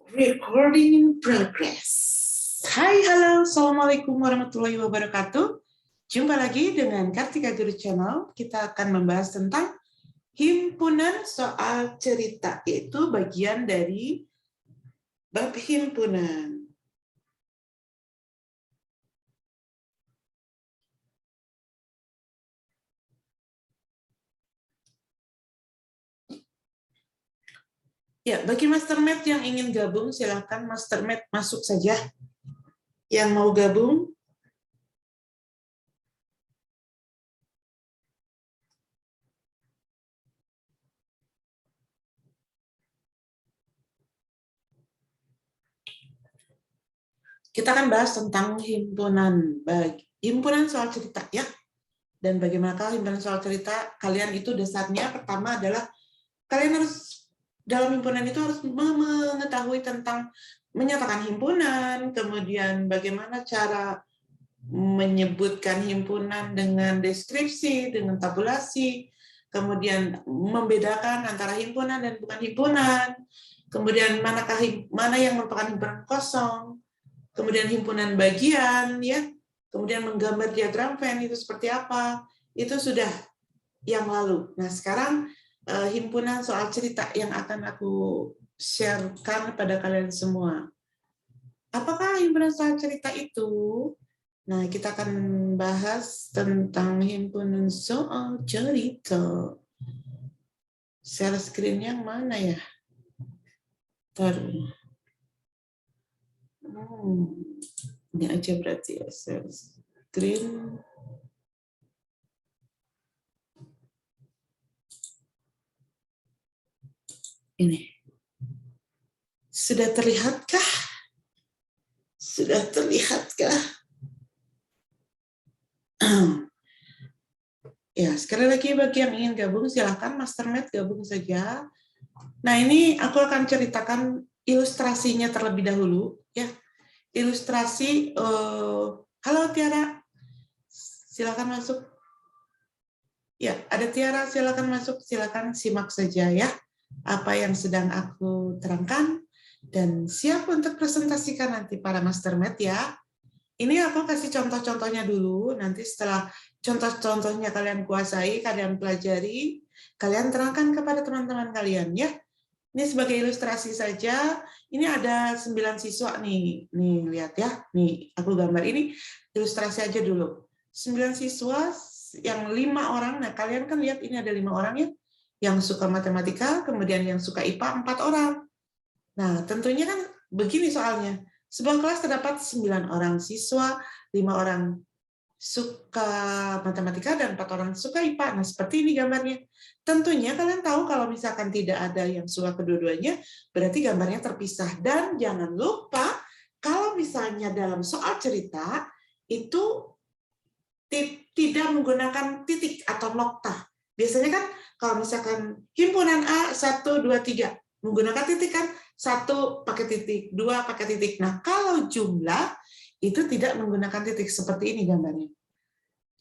Recording in progress. Hai, halo, Assalamualaikum warahmatullahi wabarakatuh. Jumpa lagi dengan Kartika Guru Channel. Kita akan membahas tentang himpunan soal cerita, yaitu bagian dari bab himpunan. Ya, bagi Mastermed yang ingin gabung, silakan Mastermed masuk saja. Yang mau gabung, kita akan bahas tentang himpunan soal cerita ya. Dan bagaimanakah himpunan soal cerita? Kalian itu dasarnya pertama adalah kalian harus dalam himpunan itu harus mengetahui tentang menyatakan himpunan, kemudian bagaimana cara menyebutkan himpunan dengan deskripsi, dengan tabulasi, kemudian membedakan antara himpunan dan bukan himpunan, kemudian mana yang merupakan himpunan kosong, kemudian himpunan bagian, ya, kemudian menggambar diagram Venn itu seperti apa, itu sudah yang lalu. Nah, sekarang himpunan soal cerita yang akan aku sharekan kepada kalian semua. Apakah himpunan soal cerita itu? Nah, kita akan bahas tentang himpunan soal cerita. Share screen yang mana ya? Taruh. Ini aja berarti ya, share screen. Ini. Sudah terlihatkah? Sudah terlihatkah? Ya, sekali lagi bagi yang ingin gabung, silahkan Mastermed gabung saja. Nah, ini aku akan ceritakan ilustrasinya terlebih dahulu. Ya, ilustrasi. Halo Tiara, silakan masuk. Ya, ada Tiara, silakan masuk. Silakan simak saja ya apa yang sedang aku terangkan dan siap untuk presentasikan nanti para Mastermed ya. Ini aku kasih contoh-contohnya dulu, nanti setelah contoh-contohnya kalian kuasai, kalian pelajari, kalian terangkan kepada teman-teman kalian ya. Ini sebagai ilustrasi saja, ini ada 9 siswa nih, lihat ya, nih aku gambar ini, ilustrasi aja dulu. 9 siswa, yang 5 orang, nah kalian kan lihat ini ada 5 orang ya, yang suka matematika, kemudian yang suka IPA 4 orang. Nah, tentunya kan begini soalnya. Sebuah kelas terdapat 9 orang siswa, 5 orang suka matematika, dan 4 orang suka IPA. Nah, seperti ini gambarnya. Tentunya kalian tahu kalau misalkan tidak ada yang suka kedua-duanya, berarti gambarnya terpisah. Dan jangan lupa, kalau misalnya dalam soal cerita, itu tidak menggunakan titik atau nokta. Biasanya kan kalau misalkan himpunan A 1, 2, 3 menggunakan titik kan, 1 pakai titik, 2 pakai titik. Nah, kalau jumlah itu tidak menggunakan titik seperti ini gambarnya.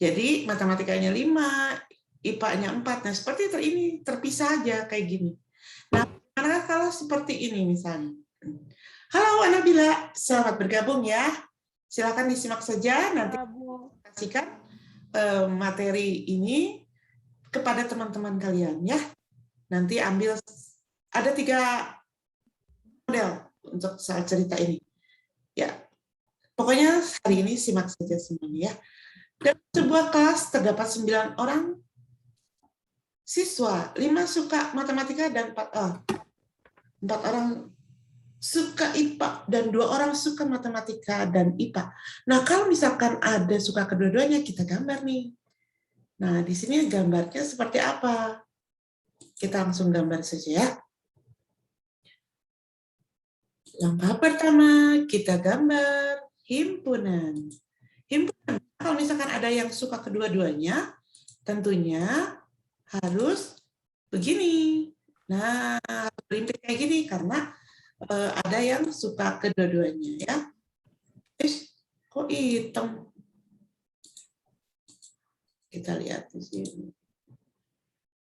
Jadi matematikanya 5, IPA-nya 4. Nah, seperti ini terpisah aja kayak gini. Nah, karena kalau seperti ini misalnya. Halo Anabila, selamat bergabung ya. Silakan disimak saja nanti kasihkan materi ini kepada teman-teman kalian ya. Nanti ambil ada 3 model untuk soal cerita ini. Ya. Pokoknya hari ini simak saja semuanya ya. Dalam sebuah kelas terdapat 9 orang siswa, 5 suka matematika dan 4 orang suka IPA dan 2 orang suka matematika dan IPA. Nah, kalau misalkan ada suka kedua-duanya, kita gambar nih. Nah, di sini gambarnya seperti apa? Kita langsung gambar saja ya. Langkah pertama, kita gambar himpunan. Himpunan, kalau misalkan ada yang suka kedua-duanya, tentunya harus begini. Nah, berimplik kayak gini, karena ada yang suka kedua-duanya ya. Kok hitam? Kita lihat di sini.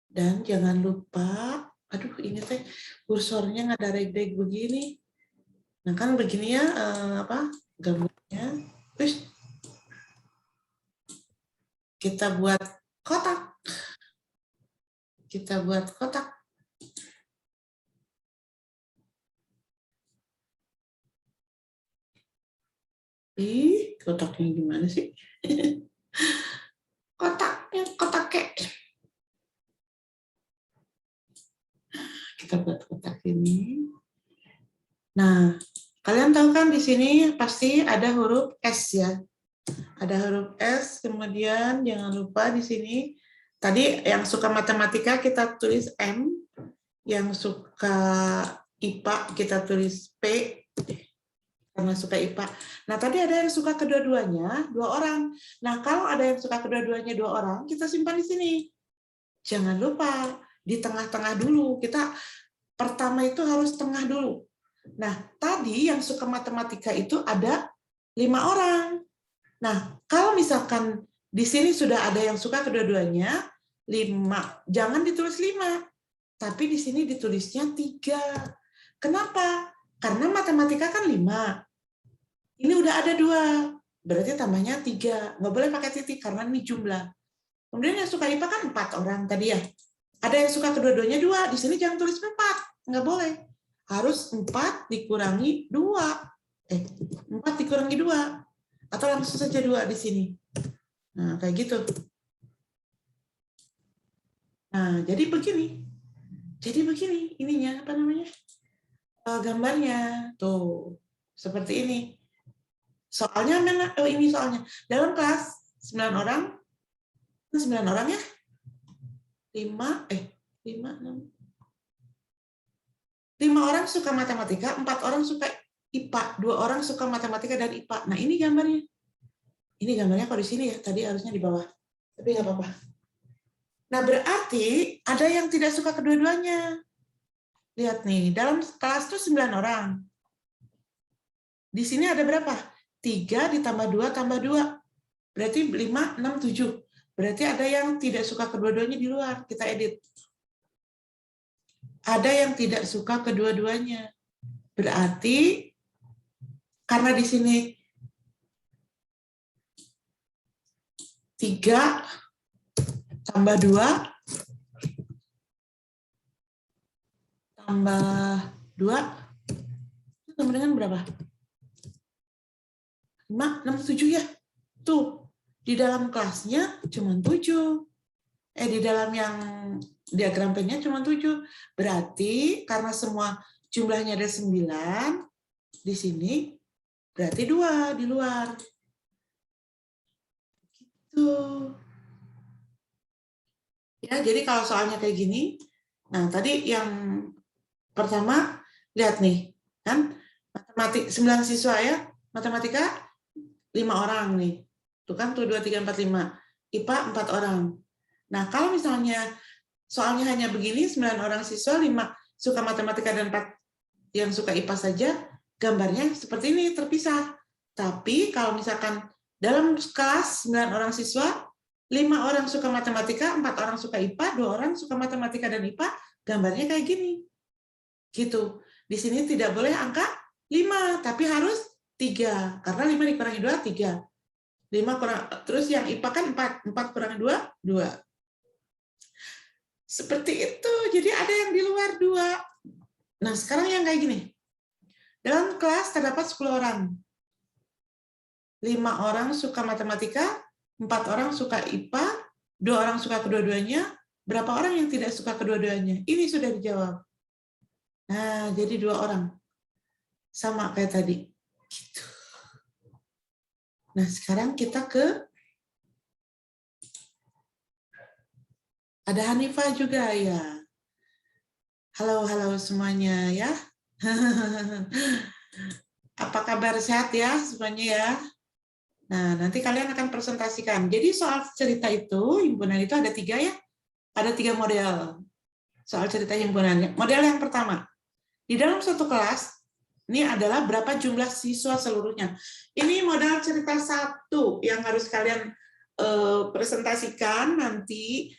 Dan jangan lupa, aduh ini teh kursornya nggak ada reg-reg begini. Nah kan begini ya, gambarnya. Terus kita buat kotak. Kita buat kotak. Ih, kotaknya gimana sih? Kotaknya, kotak kek. Kita buat kotak ini. Nah, kalian tahu kan di sini pasti ada huruf S ya. Ada huruf S, kemudian jangan lupa di sini tadi yang suka matematika kita tulis M, yang suka IPA kita tulis P, karena suka IPA. Nah, tadi ada yang suka kedua-duanya, 2 orang. Nah, kalau ada yang suka kedua-duanya 2 orang, kita simpan di sini. Jangan lupa, di tengah-tengah dulu. Kita pertama itu harus tengah dulu. Nah, tadi yang suka matematika itu ada 5 orang. Nah, kalau misalkan di sini sudah ada yang suka kedua-duanya, 5. Jangan ditulis 5, tapi di sini ditulisnya 3. Kenapa? Karena matematika kan 5. Ini udah ada 2, berarti tambahnya 3. Nggak boleh pakai titik karena ini jumlah. Kemudian yang suka IPA kan 4 orang tadi ya. Ada yang suka kedua-duanya 2, di sini jangan tulis 4, nggak boleh. Harus 4 dikurangi 2. 4 dikurangi 2. Atau langsung saja 2 di sini. Nah, kayak gitu. Nah, jadi begini. Jadi begini ininya, apa namanya? Gambarnya. Tuh, seperti ini. Soalnya mana? Oh, ini soalnya. Dalam kelas 9 orang. 9 orang ya? 5 orang suka matematika, 4 orang suka IPA, 2 orang suka matematika dan IPA. Nah, ini gambarnya. Ini gambarnya kalau di sini ya, tadi harusnya di bawah. Tapi nggak apa-apa. Nah, berarti ada yang tidak suka kedua-duanya. Lihat nih, dalam kelas itu 9 orang. Di sini ada berapa? 3 ditambah 2 tambah 2. Berarti 5, 6, 7. Berarti ada yang tidak suka kedua-duanya di luar. Kita edit. Ada yang tidak suka kedua-duanya. Berarti karena di sini 3 tambah 2 tambah 2 itu sama dengan berapa? 5, 6, 7 ya? Tuh, di dalam kelasnya cuma 7. Di dalam yang diagram P-nya cuma 7. Berarti karena semua jumlahnya ada 9, di sini berarti 2 di luar. Gitu. Ya, jadi kalau soalnya kayak gini, nah tadi yang pertama, lihat nih, kan? 9 siswa ya, matematika 5 orang nih. Tuh kan, tuh 2, 3, 4, 5. IPA 4 orang. Nah, kalau misalnya soalnya hanya begini, 9 orang siswa, 5 suka matematika dan 4 yang suka IPA saja, gambarnya seperti ini, terpisah. Tapi kalau misalkan dalam kelas 9 orang siswa, 5 orang suka matematika, 4 orang suka IPA, 2 orang suka matematika dan IPA, gambarnya kayak gini. Gitu. Di sini tidak boleh angka 5, tapi harus 3. Karena 5 dikurangi 2, 3. 5 kurang, terus yang IPA kan 4. 4 kurangi 2, 2. Seperti itu. Jadi ada yang di luar 2. Nah, sekarang yang kayak gini. Dalam kelas terdapat 10 orang. 5 orang suka matematika, 4 orang suka IPA, 2 orang suka kedua-duanya, berapa orang yang tidak suka kedua-duanya? Ini sudah dijawab. Nah, jadi 2 orang. Sama kayak tadi. Gitu. Nah, sekarang kita ke ada Hanifah juga ya. Halo semuanya ya. Apa kabar, sehat ya semuanya ya? Nah, nanti kalian akan presentasikan. Jadi soal cerita itu, himpunan itu ada 3 ya. Ada 3 model. Soal cerita himpunan. Model yang pertama, di dalam suatu kelas, ini adalah berapa jumlah siswa seluruhnya. Ini modal cerita 1 yang harus kalian presentasikan nanti.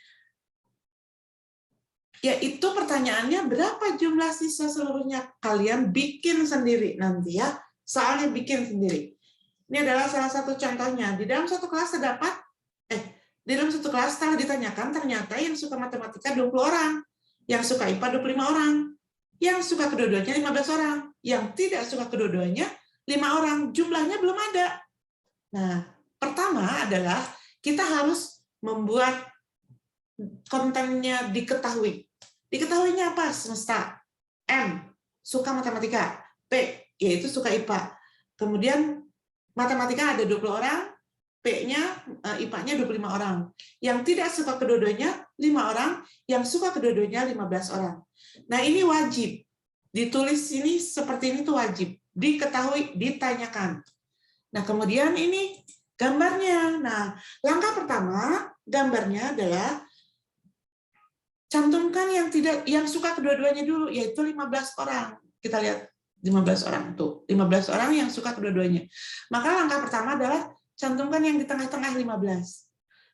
Yaitu pertanyaannya berapa jumlah siswa seluruhnya? Kalian bikin sendiri nanti ya. Soalnya bikin sendiri. Ini adalah salah satu contohnya. Di dalam satu kelas terdapat, di dalam satu kelas setelah ditanyakan, ternyata yang suka matematika 20 orang, yang suka IPA 25 orang, yang suka kedua-duanya 15 orang, yang tidak suka kedua-duanya 5 orang. Jumlahnya belum ada. Nah, pertama adalah kita harus membuat kontennya diketahui. Diketahuinya apa? Semesta. M, suka matematika. P, yaitu suka IPA. Kemudian matematika ada 20 orang, P-nya, IPA-nya 25 orang. Yang tidak suka kedua-duanya 5 orang, yang suka kedua-duanya 15 orang. Nah, ini wajib. Ditulis ini seperti ini tuh wajib. Diketahui, ditanyakan. Nah, kemudian ini gambarnya. Nah, langkah pertama, gambarnya adalah cantumkan yang suka kedua-duanya dulu, yaitu 15 orang. Kita lihat 15 orang tuh, 15 orang yang suka kedua-duanya. Maka langkah pertama adalah cantumkan yang di tengah-tengah 15.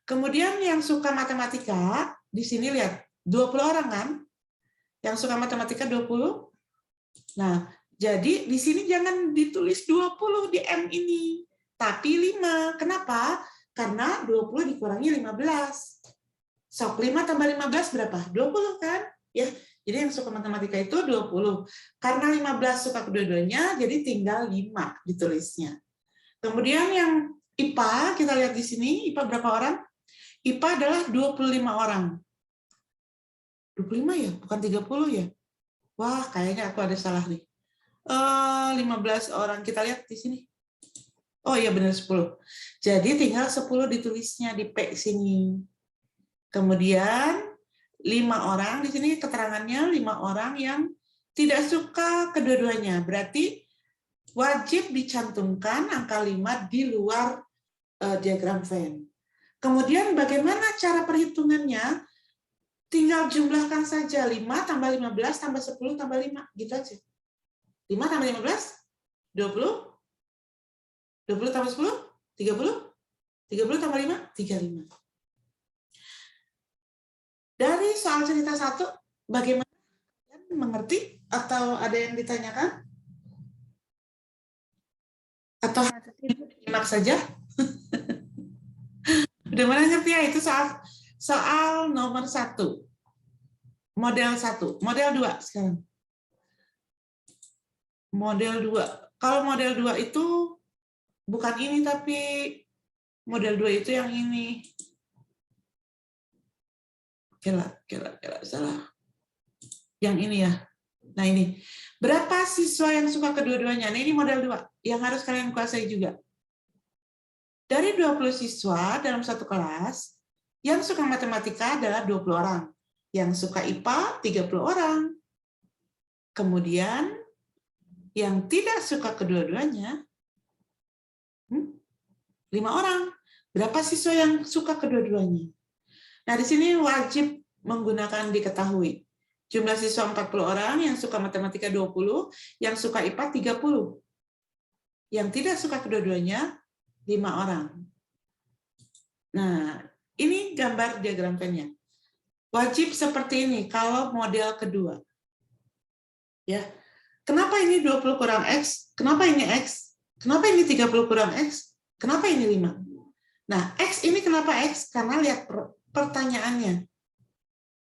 Kemudian yang suka matematika, di sini lihat 20 orang kan? Yang suka matematika 20. Nah, jadi di sini jangan ditulis 20 di M ini, tapi 5. Kenapa? Karena 20 dikurangi 15. Sok 5 tambah 15 berapa? 20 kan? Ya. Jadi yang suka matematika itu 20. Karena 15 suka kedua-duanya, jadi tinggal 5 ditulisnya. Kemudian yang IPA, kita lihat di sini, IPA berapa orang? IPA adalah 25 orang. 25 ya? Bukan 30 ya? Wah, kayaknya aku ada salah nih. 15 orang, kita lihat di sini. Oh iya, benar 10. Jadi tinggal 10 ditulisnya di P sini. Kemudian 5 orang, di sini keterangannya 5 orang yang tidak suka kedua-duanya. Berarti wajib dicantumkan angka 5 di luar diagram Venn. Kemudian bagaimana cara perhitungannya? Tinggal jumlahkan saja 5 tambah 15 tambah 10 tambah 5. Gitu aja. 5 tambah 15, 20. 20 tambah 10, 30. 30 tambah 5, 35. Dari soal cerita 1, bagaimana kalian mengerti atau ada yang ditanyakan? Atau disimak saja? Udah mana ngerti ya? Itu soal nomor 1. Model 1. Model 2 sekarang. Model 2. Kalau model 2 itu bukan ini, tapi model 2 itu yang ini. Kela, salah. Yang ini ya. Nah ini. Berapa siswa yang suka kedua-duanya? Nah ini model 2. Yang harus kalian kuasai juga. Dari 20 siswa dalam satu kelas, yang suka matematika adalah 20 orang. Yang suka IPA, 30 orang. Kemudian, yang tidak suka kedua-duanya, 5 orang. Berapa siswa yang suka kedua-duanya? Nah, di sini wajib menggunakan diketahui. Jumlah siswa 40 orang, yang suka matematika 20, yang suka IPA 30. Yang tidak suka kedua-duanya, 5 orang. Nah, ini gambar diagram Venn-nya. Wajib seperti ini kalau model kedua. Ya. Kenapa ini 20 kurang X? Kenapa ini X? Kenapa ini 30 kurang X? Kenapa ini 5? Nah, X ini kenapa X? Karena lihat pertanyaannya.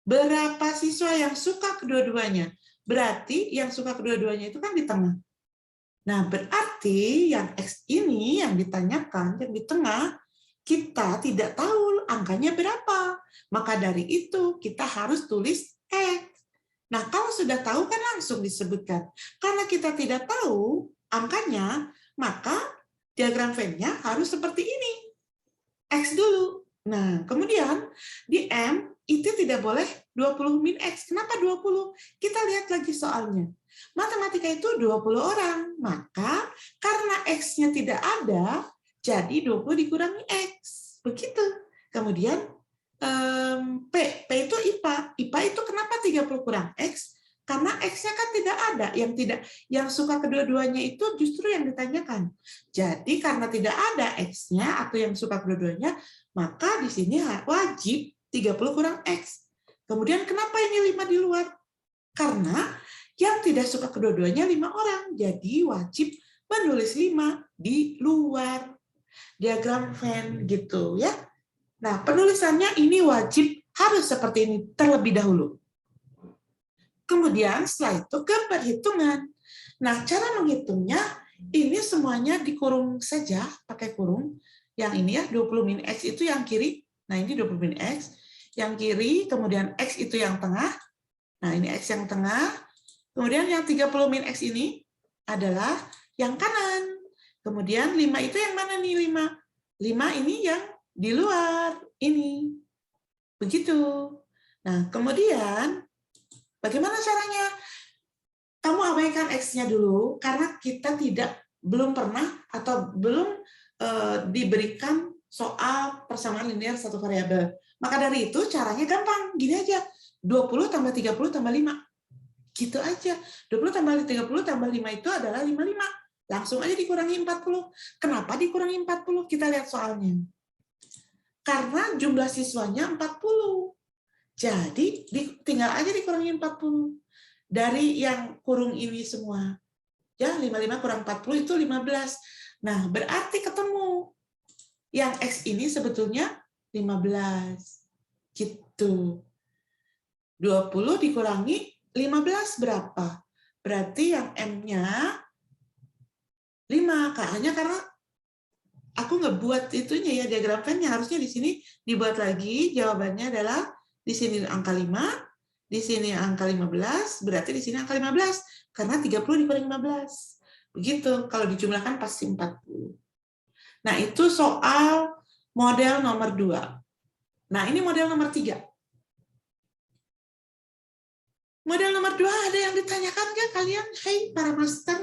Berapa siswa yang suka kedua-duanya? Berarti yang suka kedua-duanya itu kan di tengah. Nah, berarti yang X ini yang ditanyakan, yang di tengah, kita tidak tahu angkanya berapa. Maka dari itu, kita harus tulis X. Nah, kalau sudah tahu kan langsung disebutkan. Karena kita tidak tahu angkanya, maka diagram Venn-nya harus seperti ini. X dulu. Nah, kemudian di M, itu tidak boleh 20 min X. Kenapa 20? Kita lihat lagi soalnya. Matematika itu 20 orang. Maka karena X-nya tidak ada, jadi 20 dikurangi X. Begitu. Kemudian P itu IPA. IPA itu kenapa 30 kurang X? Karena X-nya kan tidak ada. Yang suka kedua-duanya itu justru yang ditanyakan. Jadi karena tidak ada X-nya atau yang suka kedua-duanya, maka di sini wajib 30 kurang X. Kemudian kenapa ini 5 di luar? Karena yang tidak suka kedua-duanya 5 orang, jadi wajib menulis 5 di luar. Diagram Venn gitu ya. Nah, penulisannya ini wajib harus seperti ini terlebih dahulu. Kemudian setelah itu gambar hitungan. Nah, cara menghitungnya ini semuanya dikurung saja, pakai kurung. Yang ini ya, 20 min X itu yang kiri. Nah, ini 20 min X. Yang kiri, kemudian X itu yang tengah. Nah, ini X yang tengah. Kemudian yang 30 min X ini adalah yang kanan. Kemudian 5 itu yang mana nih 5? 5 ini yang di luar. Ini. Begitu. Nah, kemudian bagaimana caranya? Kamu abaikan X-nya dulu, karena kita belum pernah atau belum diberikan soal persamaan linear satu variabel. Maka dari itu caranya gampang, gini aja, 20 tambah 30 tambah 5. Gitu aja, 20 tambah 30 tambah 5 itu adalah 55. Langsung aja dikurangi 40. Kenapa dikurangi 40? Kita lihat soalnya. Karena jumlah siswanya 40. Jadi tinggal aja dikurangi 40. Dari yang kurung ini semua. Ya, 55 kurang 40 itu 15. Nah, berarti ketemu. Yang X ini sebetulnya 15. Gitu. 20 dikurangi 15 berapa? Berarti yang M-nya 5. Hanya karena aku ngebuat itunya ya, diagram Venn-nya. Harusnya di sini dibuat lagi. Jawabannya adalah di sini angka 5. Di sini angka 15, berarti di sini angka 15. Karena 30 dikurangi 15. Begitu, kalau dijumlahkan pasti 40. Nah, itu soal model nomor 2. Nah, ini model nomor 3. Model nomor 2 ada yang ditanyakan nggak kalian? Hai, para master.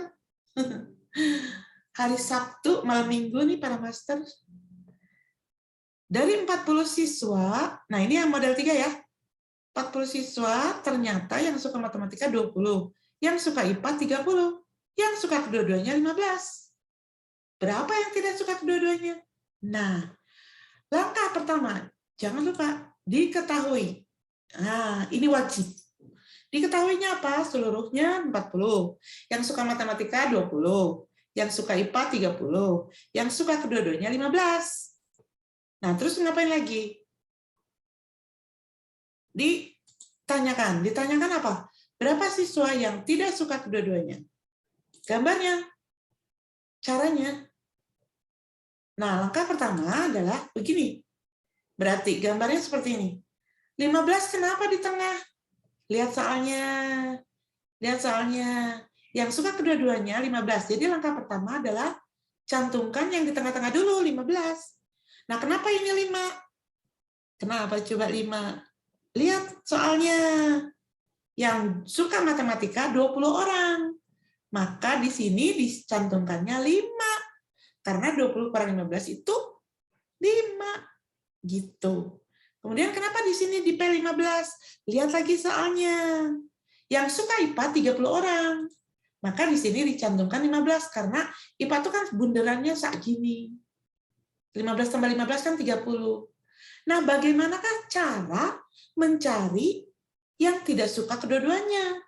Hari Sabtu, malam Minggu nih, para master. Dari 40 siswa, nah ini yang model 3 ya. 40 siswa, ternyata yang suka matematika 20, yang suka IPA 30, yang suka kedua-duanya 15. Berapa yang tidak suka kedua-duanya? Nah, langkah pertama, jangan lupa diketahui. Nah, ini wajib. Diketahuinya apa? Seluruhnya 40. Yang suka matematika 20, yang suka IPA 30, yang suka kedua-duanya 15. Nah, terus ngapain lagi? Ditanyakan apa? Berapa siswa yang tidak suka kedua-duanya? Gambarnya, caranya. Nah, langkah pertama adalah begini. Berarti gambarnya seperti ini. 15 kenapa di tengah? Lihat soalnya. Lihat soalnya. Yang suka kedua-duanya 15. Jadi langkah pertama adalah cantumkan yang di tengah-tengah dulu, 15. Nah, kenapa ini 5? Kenapa coba 5? Lihat soalnya, yang suka matematika 20 orang. Maka di sini dicantumkannya 5. Karena 20 kurang 15 itu 5. Gitu. Kemudian kenapa di sini di P15? Lihat lagi soalnya. Yang suka IPA 30 orang. Maka di sini dicantumkan 15. Karena IPA itu kan bunderannya segini. 15 tambah 15 kan 30. Nah, bagaimanakah cara mencari yang tidak suka kedua-duanya?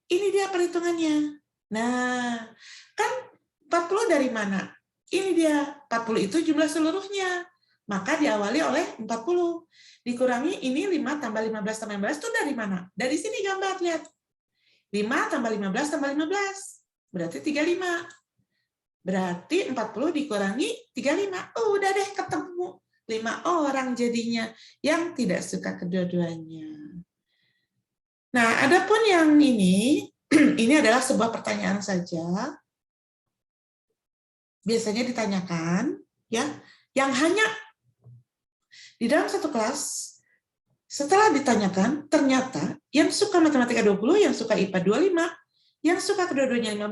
Ini dia perhitungannya. Nah, kan 40 dari mana? Ini dia, 40 itu jumlah seluruhnya. Maka diawali oleh 40. Dikurangi ini 5 tambah 15 tambah 15 itu dari mana? Dari sini gambar, lihat. 5 tambah 15 tambah 15. Berarti 35. Berarti 40 dikurangi 35. Udah deh ketemu. 5 orang jadinya yang tidak suka kedua-duanya. Nah, adapun yang ini adalah sebuah pertanyaan saja. Biasanya ditanyakan, ya, yang hanya di dalam satu kelas, setelah ditanyakan, ternyata yang suka matematika 20, yang suka IPA 25, yang suka kedua-duanya 15,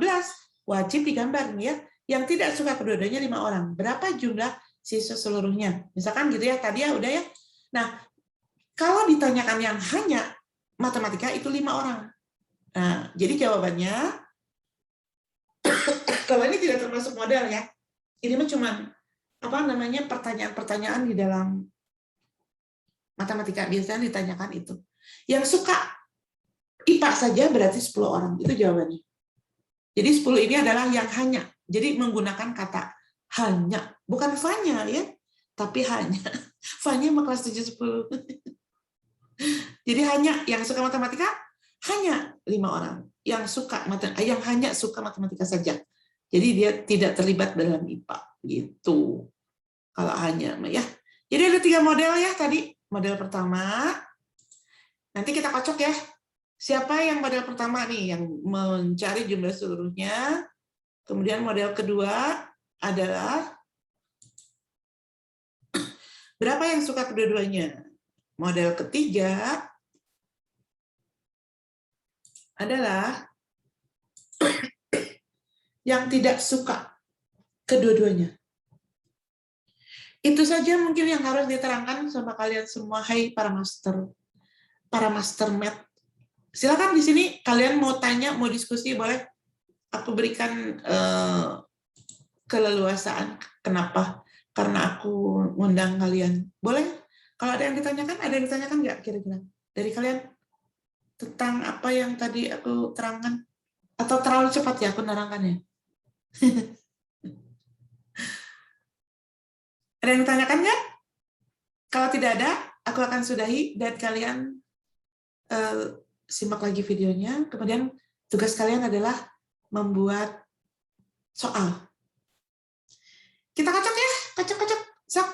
wajib digambar nih ya. Yang tidak suka kedua-duanya 5 orang. Berapa jumlah siswa seluruhnya? Misalkan gitu ya, tadi ya udah ya. Nah, kalau ditanyakan yang hanya matematika itu 5 orang. Nah, jadi jawabannya, kalau ini tidak termasuk model ya, ini mah cuma pertanyaan-pertanyaan di dalam matematika biasanya ditanyakan itu. Yang suka IPA saja berarti 10 orang. Itu jawabannya. Jadi 10 ini adalah yang hanya. Jadi menggunakan kata hanya. Bukan fanya ya, tapi hanya. Fanya sama kelas 7, 10. Jadi hanya yang suka matematika, hanya 5 orang. Yang hanya suka matematika saja. Jadi dia tidak terlibat dalam IPA. Gitu. Kalau hanya. Ya. Jadi ada 3 model ya tadi. Model pertama. Nanti kita kocok ya. Siapa yang model pertama nih yang mencari jumlah seluruhnya? Kemudian model kedua adalah berapa yang suka kedua-duanya? Model ketiga adalah yang tidak suka kedua-duanya. Itu saja mungkin yang harus diterangkan sama kalian semua. Hai para master math. Silakan di sini kalian mau tanya, mau diskusi, boleh aku berikan keleluasaan. Kenapa? Karena aku ngundang kalian. Boleh? Kalau ada yang ditanyakan nggak kira-kira dari kalian tentang apa yang tadi aku terangkan? Atau terlalu cepat ya aku nerangkannya? Ada yang ditanyakan nggak? Kalau tidak ada, aku akan sudahi dan kalian simak lagi videonya. Kemudian tugas kalian adalah membuat soal. Kita kocok ya, kocok. Sok,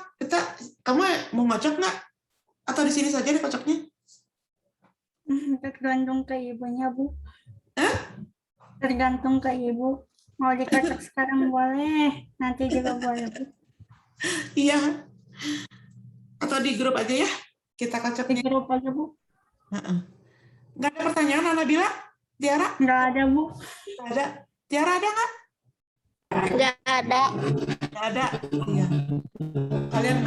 kamu mau ngocok nggak? Atau di sini saja deh kocoknya? Tergantung ke ibunya, Bu. Hah? Tergantung ke ibu. Mau dikocok sekarang boleh, nanti juga boleh, Bu. Iya. Atau di grup aja ya, kita Di kocoknya. grup aja, Bu. Nggak ada pertanyaan, Nabila? Tiara? Nggak ada, Bu. Nggak ada. Tiara ada nggak? Nggak ada. Nggak ada. Iya. Kalian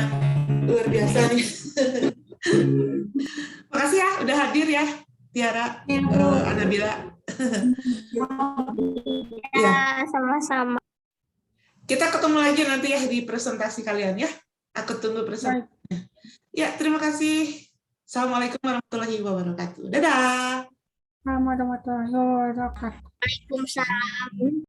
luar biasa nih. Makasih ya, udah hadir ya, Tiara, Nabila. Ya, sama-sama. Kita ketemu lagi nanti ya di presentasi kalian ya. Aku tunggu presentasinya. Ya, terima kasih. Assalamualaikum warahmatullahi wabarakatuh. Dadah. Assalamualaikum warahmatullahi wabarakatuh. Waalaikumsalam.